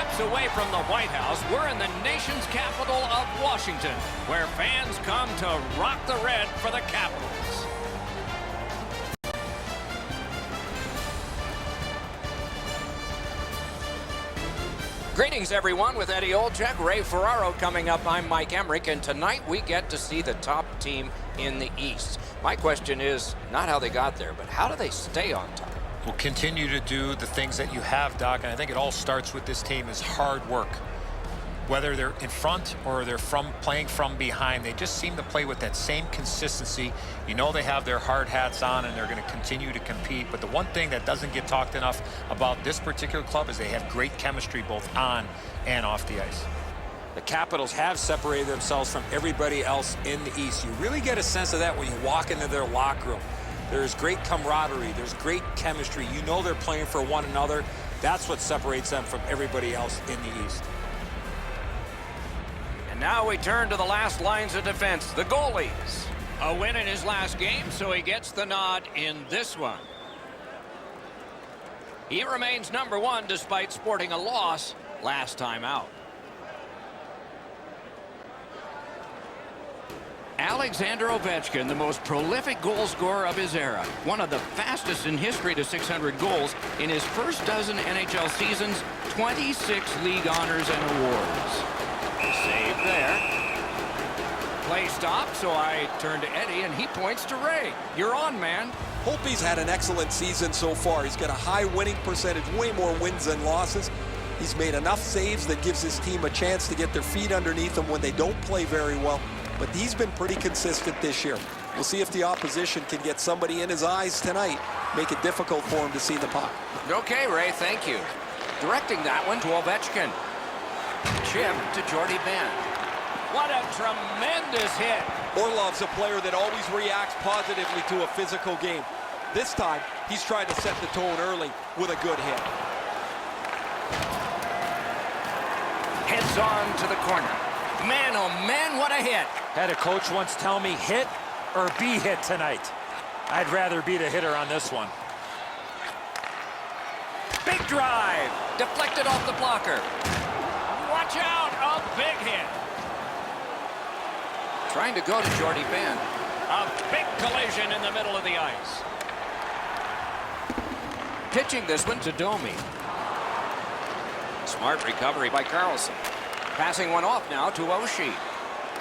steps away from the White House, we're in the nation's capital of Washington, where fans come to rock the red for the Capitals. Greetings, everyone. With Eddie Olczyk, Ray Ferraro coming up. I'm Mike Emmerich, and tonight we get to see the top team in the East. My question is not how they got there, but how do they stay on top? Will continue to do the things that you have, Doc, and I think it all starts with this team is hard work. Whether they're in front or they're playing from behind, they just seem to play with that same consistency. You know they have their hard hats on and they're going to continue to compete. But the one thing that doesn't get talked enough about this particular club is they have great chemistry both on and off the ice. The Capitals have separated themselves from everybody else in the East. You really get a sense of that when you walk into their locker room. There's great camaraderie. There's great chemistry. You know they're playing for one another. That's what separates them from everybody else in the East. And now we turn to the last lines of defense, the goalies. A win in his last game, so he gets the nod in this one. He remains number one despite sporting a loss last time out. Alexander Ovechkin, the most prolific goal scorer of his era. One of the fastest in history to 600 goals. In his first dozen NHL seasons, 26 league honors and awards. Save there. Play stopped, so I turn to Eddie, and he points to Ray. You're on, man. Holtby's had an excellent season so far. He's got a high winning percentage, way more wins than losses. He's made enough saves that gives his team a chance to get their feet underneath them when they don't play very well. But he's been pretty consistent this year. We'll see if the opposition can get somebody in his eyes tonight, make it difficult for him to see the puck. Okay, Ray, thank you. Directing that one to Ovechkin. Chip to Jordy Ben. What a tremendous hit. Orlov's a player that always reacts positively to a physical game. This time, he's trying to set the tone early with a good hit. Heads on to the corner. Man, oh man, what a hit. Had a coach once tell me, hit or be hit tonight. I'd rather be the hitter on this one. Big drive. Deflected off the blocker. Watch out, a big hit. Trying to go to Jordy Ben. A big collision in the middle of the ice. Pitching this one to Domi. Smart recovery by Carlson. Passing one off now to Oshie.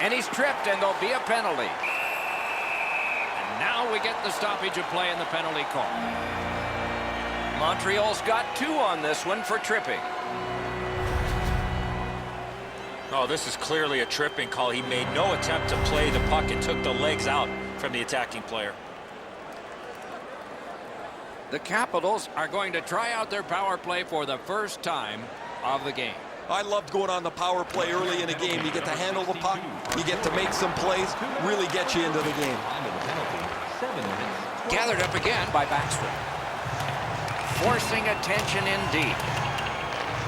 And he's tripped, and there'll be a penalty. And now we get the stoppage of play in the penalty call. Montreal's got 2 on this one for tripping. Oh, this is clearly a tripping call. He made no attempt to play the puck and took the legs out from the attacking player. The Capitals are going to try out their power play for the first time of the game. I loved going on the power play early in a game. You get to handle the puck, you get to make some plays, really get you into the game. Gathered up again by Backstrom. Forcing attention indeed.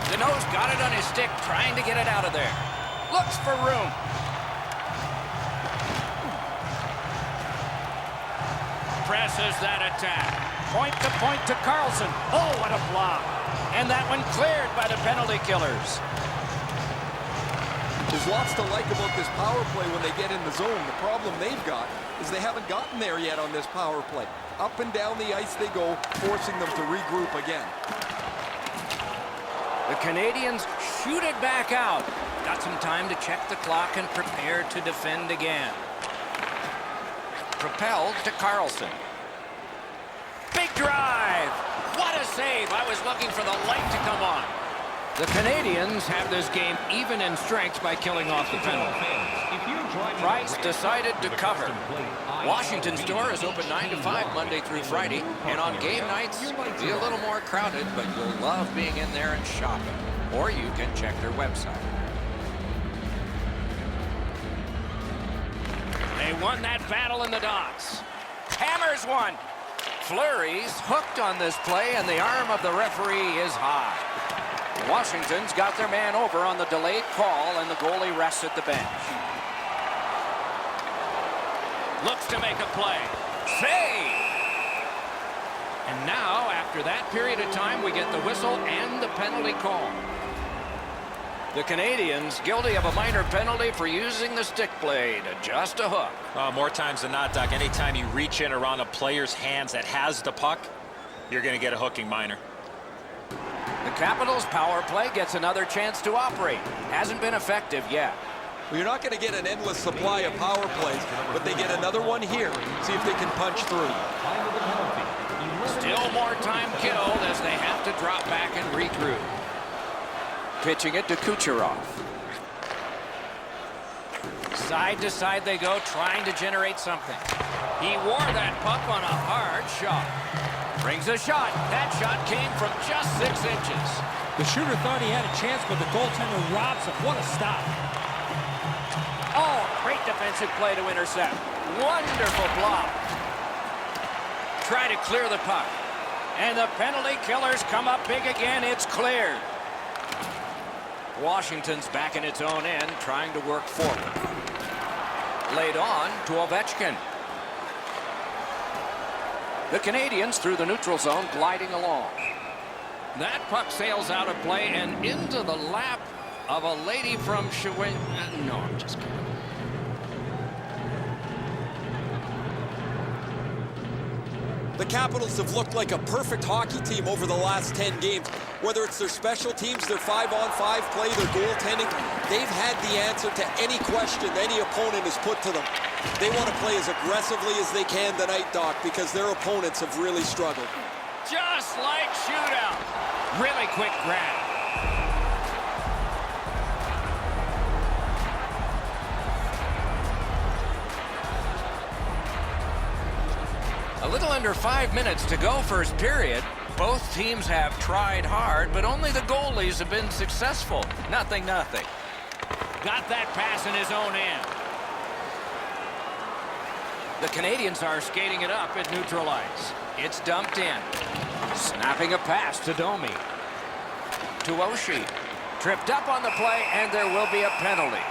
Deneau's got it on his stick, trying to get it out of there. Looks for room. Presses that attack. Point to Carlson. Oh, what a block. And that one cleared by the penalty killers. There's lots to like about this power play when they get in the zone. The problem they've got is they haven't gotten there yet on this power play. Up and down the ice they go, forcing them to regroup again. The Canadians shoot it back out. Got some time to check the clock and prepare to defend again. Propelled to Carlson. Big drive! What a save! I was looking for the light to come on. The Canadians have this game even in strength by killing off the penalty. Price decided to cover. Washington's store is open 9 to 5 Monday through Friday, and on game nights, it'll be a little more crowded, but you'll love being in there and shopping. Or you can check their website. They won that battle in the docks. Hammers one. Fleury's hooked on this play, and the arm of the referee is high. Washington's got their man over on the delayed call, and the goalie rests at the bench. Looks to make a play. Save! And now, after that period of time, we get the whistle and the penalty call. The Canadians guilty of a minor penalty for using the stick blade, just a hook. More times than not, Doc, anytime you reach in around a player's hands that has the puck, you're going to get a hooking minor. The Capitals' power play gets another chance to operate. Hasn't been effective yet. Well, you're not going to get an endless supply of power plays, but they get another one here. See if they can punch through. Still more time killed as they have to drop back and regroup. Pitching it to Kucherov. Side to side they go, trying to generate something. He wore that puck on a hard shot. Brings a shot. That shot came from just 6 inches. The shooter thought he had a chance, but the goaltender robs him. What a stop. Oh, great defensive play to intercept. Wonderful block. Try to clear the puck. And the penalty killers come up big again. It's cleared. Washington's back in its own end, trying to work forward. Laid on to Ovechkin. The Canadians through the neutral zone, gliding along. That puck sails out of play and into the lap of a lady from Shawin. No, I'm just kidding. The Capitals have looked like a perfect hockey team over the last 10 games. Whether it's their special teams, their 5-on-5 play, their goaltending, they've had the answer to any question any opponent has put to them. They want to play as aggressively as they can tonight, Doc, because their opponents have really struggled. Just like shootout. Really quick grab. A little under 5 minutes to go first period. Both teams have tried hard, but only the goalies have been successful. Nothing. Got that pass in his own end. The Canadians are skating it up at neutral ice. It's dumped in. Snapping a pass to Domi. To Oshie. Tripped up on the play, and there will be a penalty.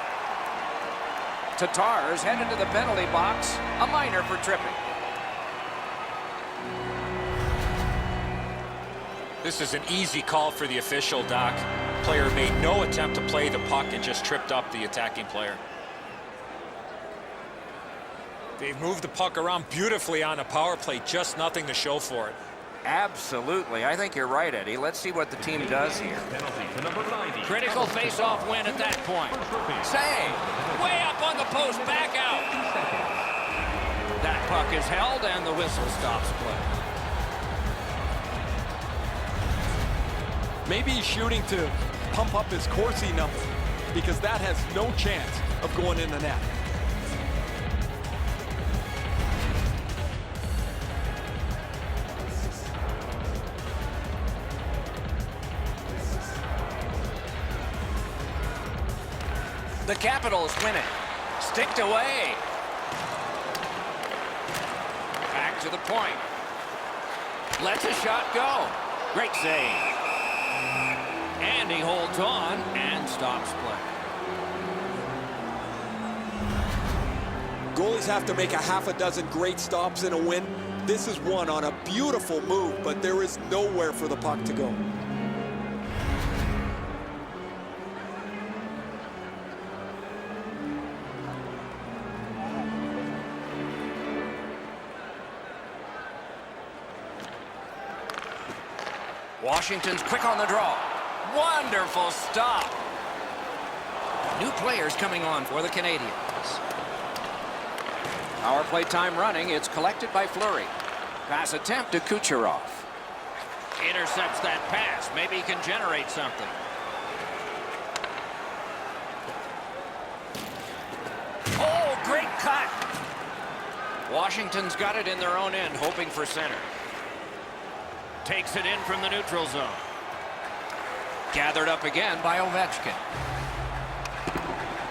Tatar's headed to the penalty box. A minor for tripping. This is an easy call for the official, Doc. Player made no attempt to play the puck and just tripped up the attacking player. They've moved the puck around beautifully on a power play, just nothing to show for it. Absolutely. I think you're right, Eddie. Let's see what the team does here. Critical face-off win at that point. Save. Way up on the post, back out. That puck is held, and the whistle stops play. Maybe he's shooting to pump up his Corsi number, because that has no chance of going in the net. The Capitals win it. Sticked away. Back to the point. Lets a shot go. Great save. And he holds on and stops play. Goalies have to make a half a dozen great stops in a win. This is one on a beautiful move, but there is nowhere for the puck to go. Washington's quick on the draw. Wonderful stop. New players coming on for the Canadians. Power play time running. It's collected by Fleury. Pass attempt to Kucherov. Intercepts that pass. Maybe he can generate something. Oh, great cut. Washington's got it in their own end, hoping for center. Takes it in from the neutral zone. Gathered up again by Ovechkin.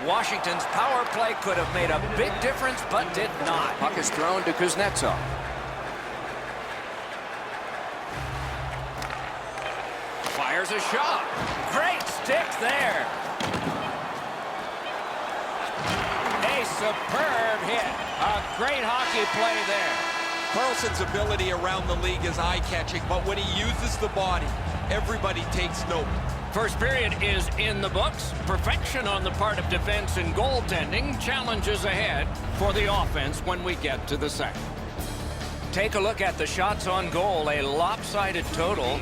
Washington's power play could have made a big difference, but did not. Puck is thrown to Kuznetsov. Fires a shot. Great stick there. A superb hit. A great hockey play there. Carlson's ability around the league is eye-catching, but when he uses the body, everybody takes note. First period is in the books. Perfection on the part of defense and goaltending. Challenges ahead for the offense when we get to the second. Take a look at the shots on goal. A lopsided total.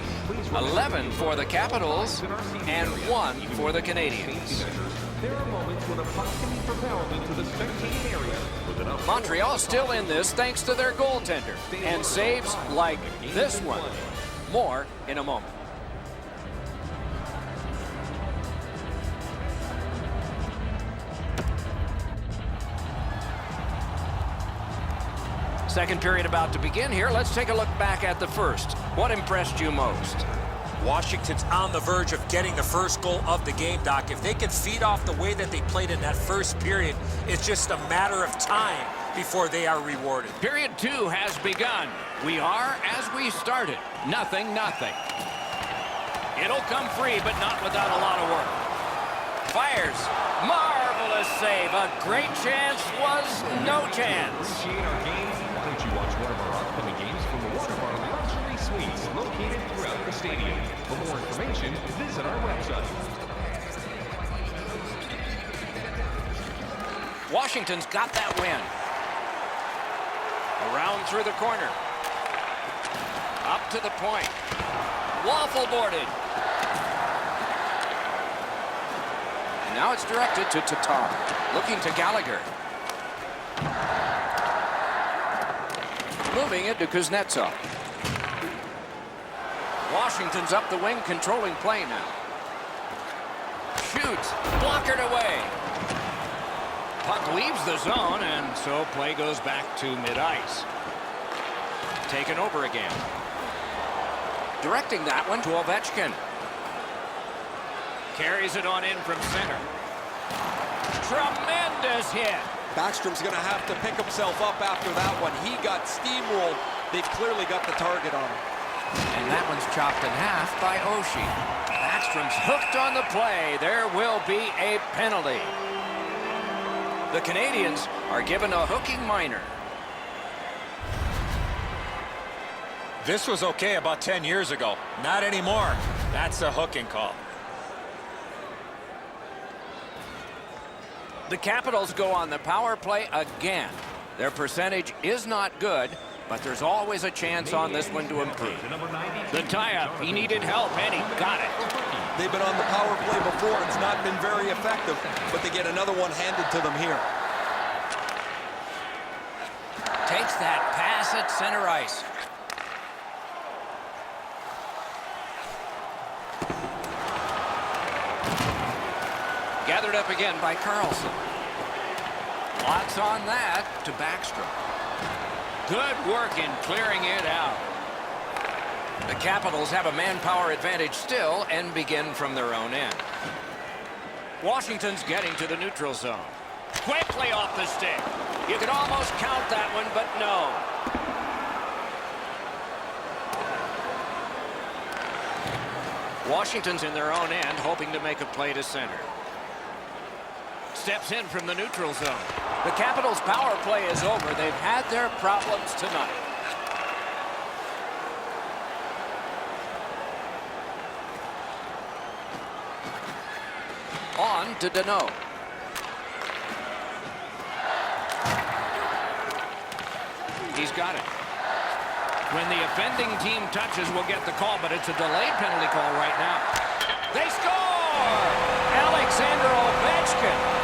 11 for the Capitals and 1 for the Canadians. There are moments when a puck can be propelled into the spectating area with enough. Montreal still in this thanks to their goaltender. And saves like this one. More in a moment. Second period about to begin here. Let's take a look back at the first. What impressed you most? Washington's on the verge of getting the first goal of the game, Doc. If they can feed off the way that they played in that first period, it's just a matter of time before they are rewarded. Period 2 has begun. We are as we started. 0-0. It'll come free, but not without a lot of work. Fires. Marvelous save. A great chance was no chance. Appreciate our games. Why don't you watch one of our upcoming games from one of our luxury suites located throughout the stadium? For more information, visit our website. Washington's got that win. Around through the corner. Up to the point. Waffle boarded. And now it's directed to Tatar. Looking to Gallagher. Moving it to Kuznetsov. Washington's up the wing, controlling play now. Shoots. Blockered away. Puck leaves the zone, and so play goes back to mid-ice. Taken over again. Directing that one to Ovechkin. Carries it on in from center. Tremendous hit. Backstrom's going to have to pick himself up after that one. He got steamrolled. They've clearly got the target on him. And that one's chopped in half by Oshie. Backstrom's hooked on the play. There will be a penalty. The Canadians are given a hooking minor. This was okay about 10 years ago. Not anymore. That's a hooking call. The Capitals go on the power play again. Their percentage is not good, but there's always a chance on this one to improve. The tie-up, he needed help, and he got it. They've been on the power play before. It's not been very effective, but they get another one handed to them here. Takes that pass at center ice. Gathered up again by Carlson. Lots on that to Backstrom. Good work in clearing it out. The Capitals have a manpower advantage still and begin from their own end. Washington's getting to the neutral zone. Quickly off the stick. You could almost count that one, but no. Washington's in their own end, hoping to make a play to center. Steps in from the neutral zone. The Capitals' power play is over. They've had their problems tonight. On to Deneau. He's got it. When the offending team touches, we'll get the call, but it's a delayed penalty call right now. They score! Alexander Ovechkin.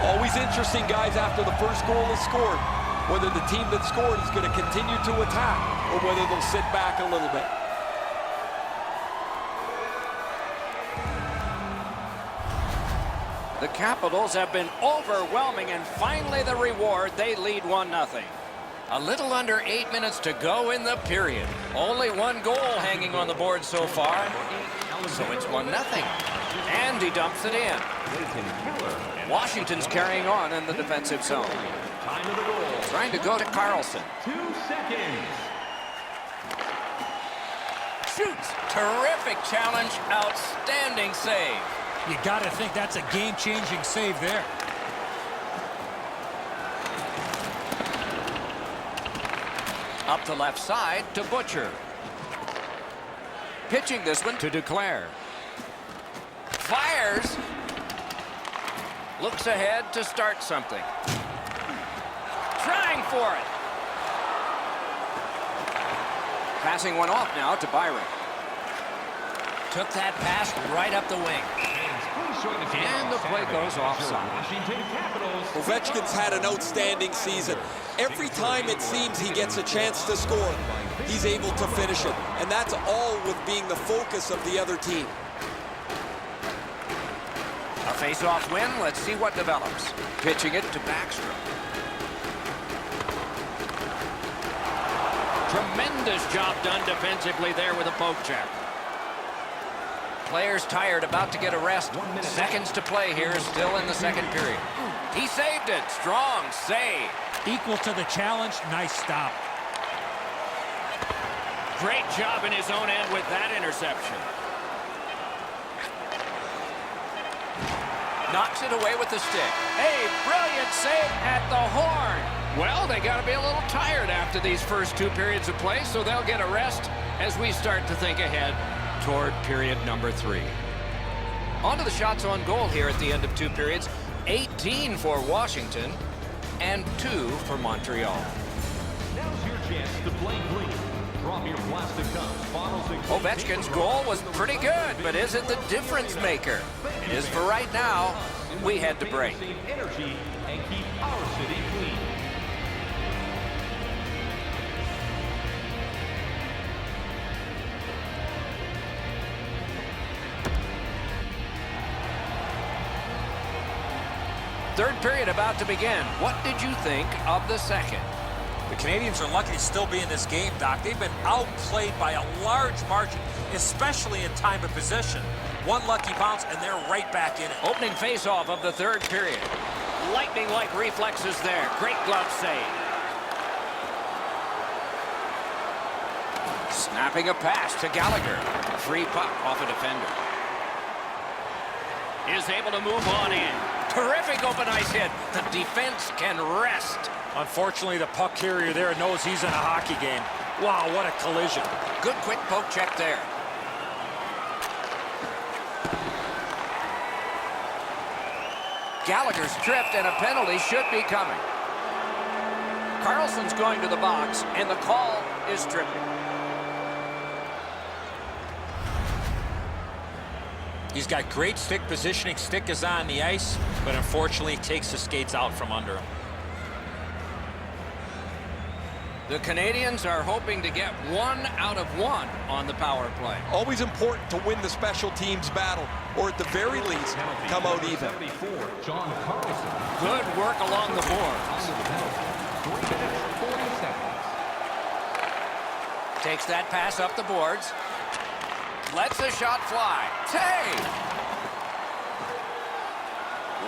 Always interesting, guys, after the first goal is scored, whether the team that scored is going to continue to attack or whether they'll sit back a little bit. The Capitals have been overwhelming, and finally the reward. They lead 1-0. A little under 8 minutes to go in the period. Only one goal hanging on the board so far. So it's 1-0. And he dumps it in. Washington's carrying on in the defensive zone. Time of the goal. Trying to go to Carlson. 2 seconds. Shoots. Terrific challenge. Outstanding save. You got to think that's a game-changing save there. Up the left side to Butcher. Pitching this one to Duclair. Fires. Looks ahead to start something. Trying for it. Passing one off now to Byron. Took that pass right up the wing. And the play goes offside. Washington Capitals. Ovechkin's had an outstanding season. Every time it seems he gets a chance to score, he's able to finish it. And that's all with being the focus of the other team. A face-off win. Let's see what develops. Pitching it to Backstrom. Tremendous job done defensively there with a poke check. Players tired, about to get a rest. Seconds to play here, still in the second period. He saved it. Strong save. Equal to the challenge. Nice stop. Great job in his own end with that interception. Knocks it away with the stick. A brilliant save at the horn. Well, they got to be a little tired after these first 2 periods of play, so they'll get a rest as we start to think ahead toward period number 3. On to the shots on goal here at the end of 2 periods. 18 for Washington and 2 for Montreal. Now's your chance to play clean. Drop your plastic cups, bottles, and Ovechkin's goal was pretty good, but is it the difference maker? It is for right now. We head to break. Save energy and keep our city clean. Third period about to begin. What did you think of the second? The Canadians are lucky to still be in this game, Doc. They've been outplayed by a large margin, especially in time of possession. One lucky bounce, and they're right back in it. Opening face-off of the third period. Lightning-like reflexes there. Great glove save. Snapping a pass to Gallagher. Free puck off a defender. Is able to move on in. Terrific open ice hit. The defense can rest. Unfortunately, the puck carrier there knows he's in a hockey game. Wow, what a collision. Good quick poke check there. Gallagher's tripped and a penalty should be coming. Carlson's going to the box and the call is tripping. He's got great stick positioning. Stick is on the ice, but unfortunately takes the skates out from under him. The Canadians are hoping to get 1 out of 1 on the power play. Always important to win the special teams battle, or at the very least, come out even. 74, John Carlson. Good work along the boards. 3 minutes, 40 seconds. Takes that pass up the boards. Lets the shot fly. Save!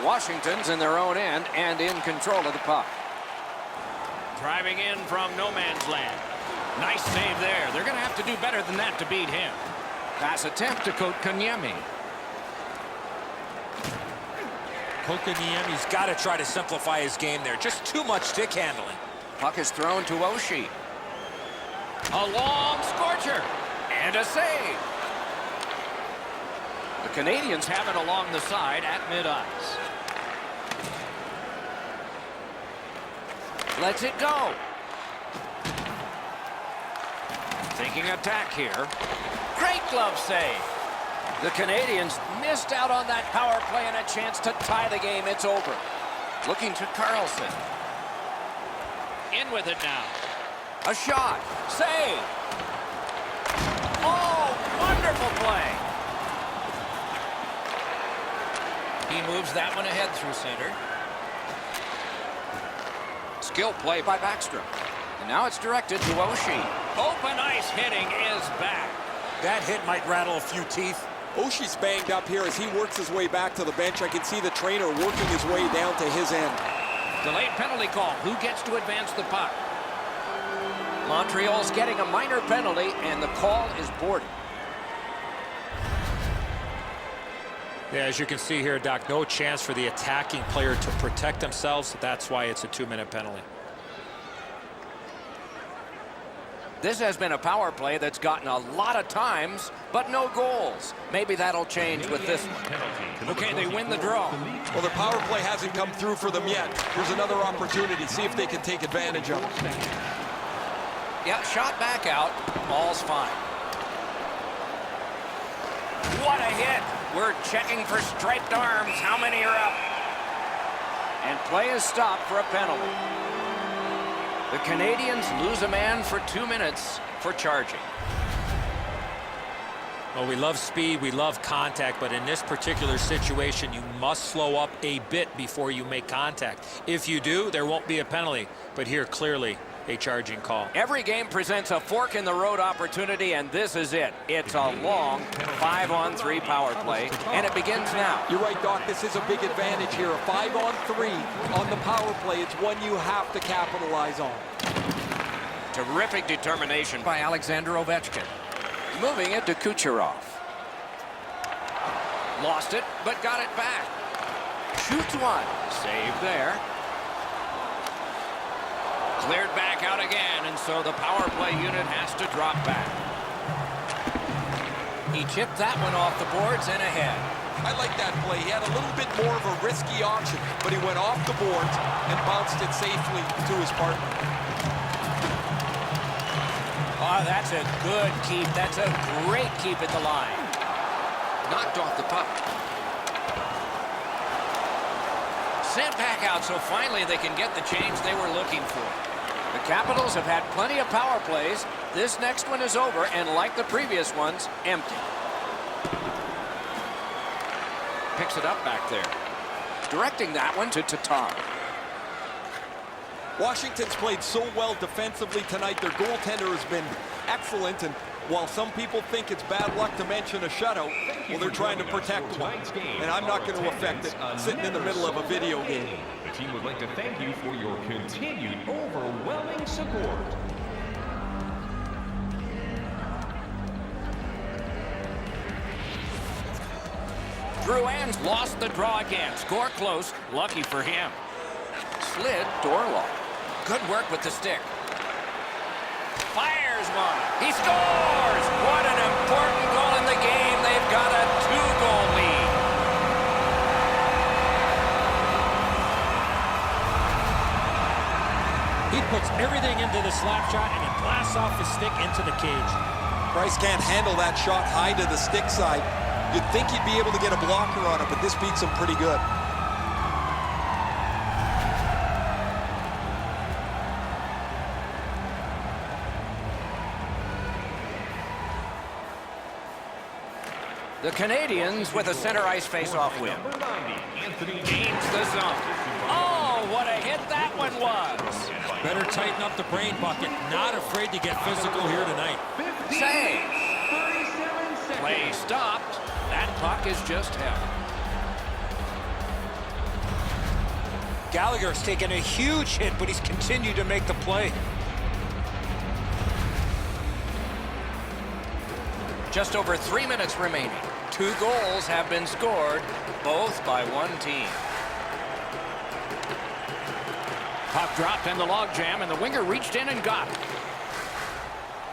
Washington's in their own end and in control of the puck. Driving in from no man's land. Nice save there. They're going to have to do better than that to beat him. Pass attempt to Kotkaniemi. Kotkaniemi's got to try to simplify his game there. Just too much stick handling. Puck is thrown to Oshie. A long scorcher. And a save. The Canadians have it along the side at mid-ice. Lets it go. Thinking attack here. Great glove save. The Canadians missed out on that power play and a chance to tie the game. It's over. Looking to Carlson. In with it now. A shot. Save. Oh, wonderful play. He moves that one ahead through center. Skill play by Backstrom. And now it's directed to Oshie. Open ice hitting is back. That hit might rattle a few teeth. Oshie's banged up here as he works his way back to the bench. I can see the trainer working his way down to his end. Delayed penalty call. Who gets to advance the puck? Montreal's getting a minor penalty, and the call is boarded. Yeah, as you can see here, Doc, no chance for the attacking player to protect themselves. That's why it's a 2-minute penalty. This has been a power play that's gotten a lot of times, but no goals. Maybe that'll change with this one. Okay, they win the draw. Well, their power play hasn't come through for them yet. Here's another opportunity. See if they can take advantage of it. Yeah, shot back out. Ball's fine. What a hit. We're checking for striped arms. How many are up? And play is stopped for a penalty. The Canadians lose a man for 2 minutes for charging. Well, we love speed, we love contact, but in this particular situation, you must slow up a bit before you make contact. If you do, there won't be a penalty, but here clearly a charging call. Every game presents a fork-in-the-road opportunity, and this is it. It's a long 5-on-3 power play, and it begins now. You're right, Doc. This is a big advantage here. A 5-on-3 on the power play. It's one you have to capitalize on. Terrific determination by Alexander Ovechkin. Moving it to Kucherov. Lost it, but got it back. Shoots one. Save there. Cleared back out again, and so the power play unit has to drop back. He chipped that one off the boards and ahead. I like that play. He had a little bit more of a risky option, but he went off the boards and bounced it safely to his partner. Oh, that's a good keep. That's a great keep at the line. Knocked off the puck. Sent back out, so finally they can get the change they were looking for. The Capitals have had plenty of power plays. This next one is over, and like the previous ones, empty. Picks it up back there. Directing that one to Tatar. Washington's played so well defensively tonight. Their goaltender has been excellent, and while some people think it's bad luck to mention a shutout, well, they're trying to protect one. And I'm not going to affect it sitting in the middle of a video game. The team would like to thank you for your continued overwhelming support. Drouin's lost the draw again. Score close. Lucky for him. Slid door lock. Good work with the stick. Fires one. He scores! What an important goal in the game. They've got a 2-goal lead. He puts everything into the slap shot, and he blasts off his stick into the cage. Price can't handle that shot high to the stick side. You'd think he'd be able to get a blocker on it, but this beats him pretty good. The Canadians with a center ice face-off win. Gains the zone. Oh, what a hit that one was. Better tighten up the brain bucket. Not afraid to get physical here tonight. Save. Play stopped. That puck is just held. Gallagher's taken a huge hit, but he's continued to make the play. Just over 3 minutes remaining. 2 goals have been scored, both by one team. Puck dropped in the logjam, and the winger reached in and got it.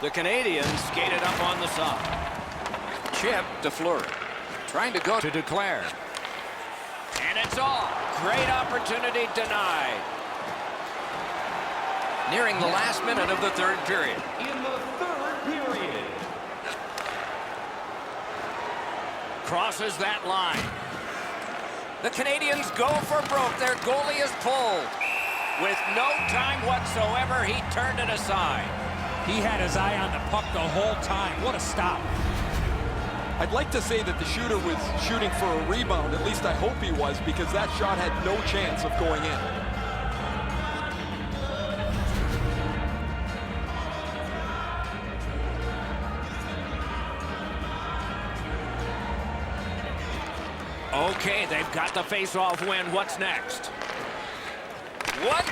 The Canadians skated up on the side. Chip to Fleury. Trying to go to Duclair. And it's off. Great opportunity denied. Nearing the last minute of the third period. In the third period. Crosses that line. The Canadians go for broke. Their goalie is pulled. With no time whatsoever, he turned it aside. He had his eye on the puck the whole time. What a stop. I'd like to say that the shooter was shooting for a rebound. At least I hope he was, because that shot had no chance of going in. Okay, they've got the face-off win. What's next?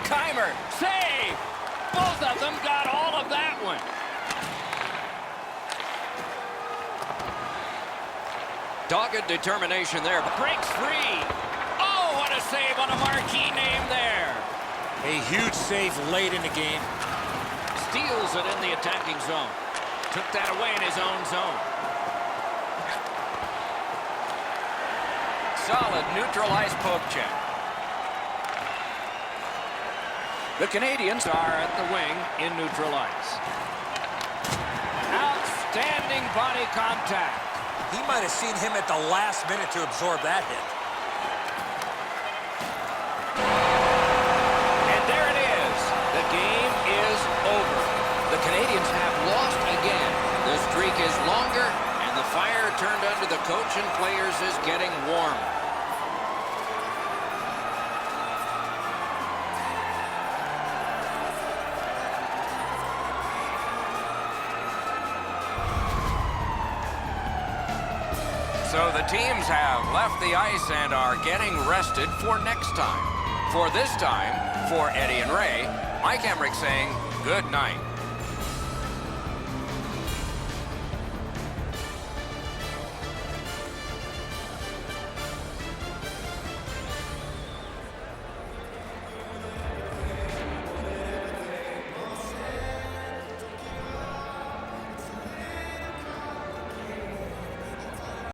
Keimer, save! Both of them got all of that one. Dogged determination there, but breaks free. Oh, what a save on a marquee name there. A huge save late in the game. Steals it in the attacking zone. Took that away in his own zone. Solid neutralized poke check. The Canadians are at the wing in neutralize. Outstanding body contact. He might have seen him at the last minute to absorb that hit. And there it is. The game is over. The Canadians have lost again. The streak is longer, and the fire turned under the coach and players is getting warm. So the teams have left the ice and are getting rested for next time. For this time, for Eddie and Ray, Mike Emmerich saying good night.